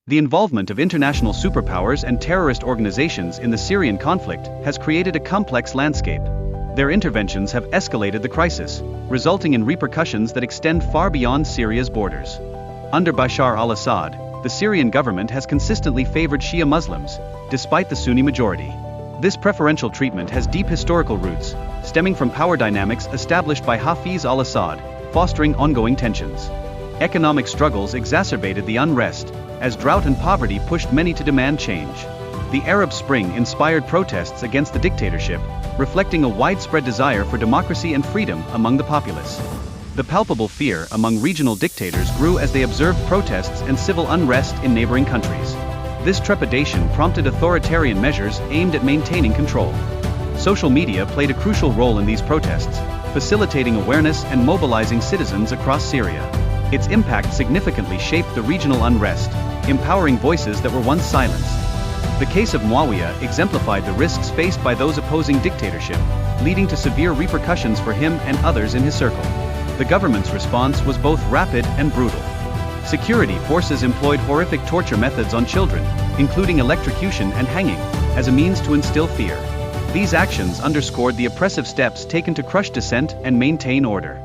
The involvement of international superpowers and terrorist organizations in the Syrian conflict has created a complex landscape. Their interventions have escalated the crisis, resulting in repercussions that extend far beyond Syria's borders. Under Bashar al-Assad, the Syrian government has consistently favored Shia Muslims, despite the Sunni majority. This preferential treatment has deep historical roots, stemming from power dynamics established by Hafiz al-Assad, fostering ongoing tensions. Economic struggles exacerbated the unrest, as drought and poverty pushed many to demand change. The Arab Spring inspired protests against the dictatorship, reflecting a widespread desire for democracy and freedom among the populace. The palpable fear among regional dictators grew as they observed protests and civil unrest in neighboring countries. This trepidation prompted authoritarian measures aimed at maintaining control. Social media played a crucial role in these protests, facilitating awareness and mobilizing citizens across Syria. Its impact significantly shaped the regional unrest, empowering voices that were once silenced. The case of Muawiyah exemplified the risks faced by those opposing dictatorship, leading to severe repercussions for him and others in his circle. The government's response was both rapid and brutal. Security forces employed horrific torture methods on children, including electrocution and hanging, as a means to instill fear. These actions underscored the oppressive steps taken to crush dissent and maintain order.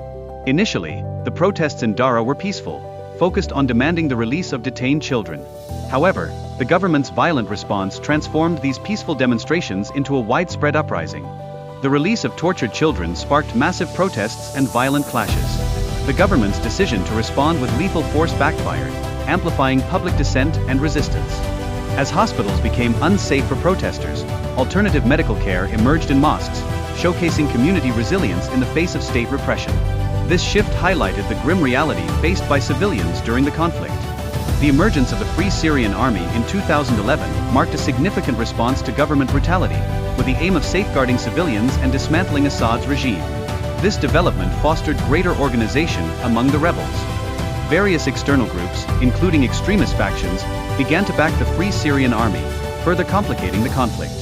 Initially, the protests in Dara were peaceful, focused on demanding the release of detained children. However, the government's violent response transformed these peaceful demonstrations into a widespread uprising. The release of tortured children sparked massive protests and violent clashes. The government's decision to respond with lethal force backfired, amplifying public dissent and resistance. As hospitals became unsafe for protesters, alternative medical care emerged in mosques, showcasing community resilience in the face of state repression. This shift highlighted the grim reality faced by civilians during the conflict. The emergence of the Free Syrian Army in 2011 marked a significant response to government brutality, with the aim of safeguarding civilians and dismantling Assad's regime. This development fostered greater organization among the rebels. Various external groups, including extremist factions, began to back the Free Syrian Army, further complicating the conflict.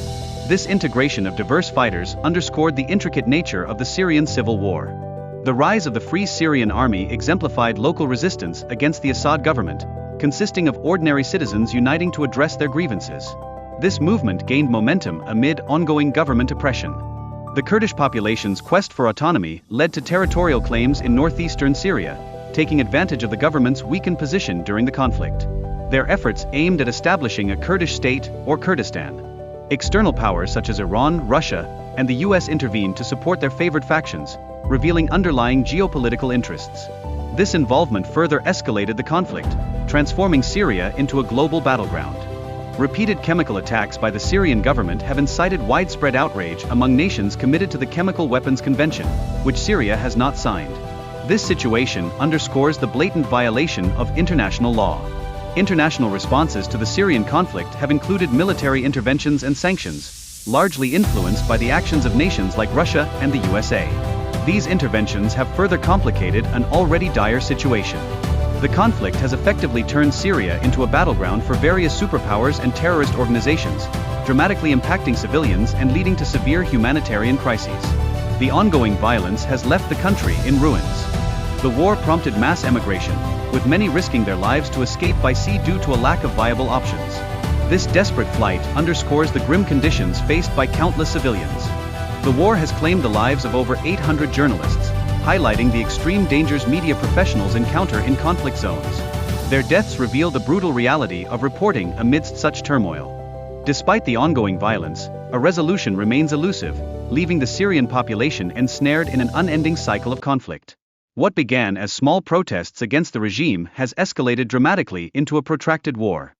This integration of diverse fighters underscored the intricate nature of the Syrian civil war. The rise of the Free Syrian Army exemplified local resistance against the Assad government, consisting of ordinary citizens uniting to address their grievances. This movement gained momentum amid ongoing government oppression. The Kurdish population's quest for autonomy led to territorial claims in northeastern Syria, taking advantage of the government's weakened position during the conflict. Their efforts aimed at establishing a Kurdish state, or Kurdistan. External powers such as Iran, Russia, and the US intervened to support their favored factions, revealing underlying geopolitical interests. This involvement further escalated the conflict, transforming Syria into a global battleground. Repeated chemical attacks by the Syrian government have incited widespread outrage among nations committed to the Chemical Weapons Convention, which Syria has not signed. This situation underscores the blatant violation of international law. International responses to the Syrian conflict have included military interventions and sanctions, largely influenced by the actions of nations like Russia and the USA. These interventions have further complicated an already dire situation. The conflict has effectively turned Syria into a battleground for various superpowers and terrorist organizations, dramatically impacting civilians and leading to severe humanitarian crises. The ongoing violence has left the country in ruins. The war prompted mass emigration, with many risking their lives to escape by sea due to a lack of viable options. This desperate flight underscores the grim conditions faced by countless civilians. The war has claimed the lives of over 800 journalists, highlighting the extreme dangers media professionals encounter in conflict zones. Their deaths reveal the brutal reality of reporting amidst such turmoil. Despite the ongoing violence, a resolution remains elusive, leaving the Syrian population ensnared in an unending cycle of conflict. What began as small protests against the regime has escalated dramatically into a protracted war.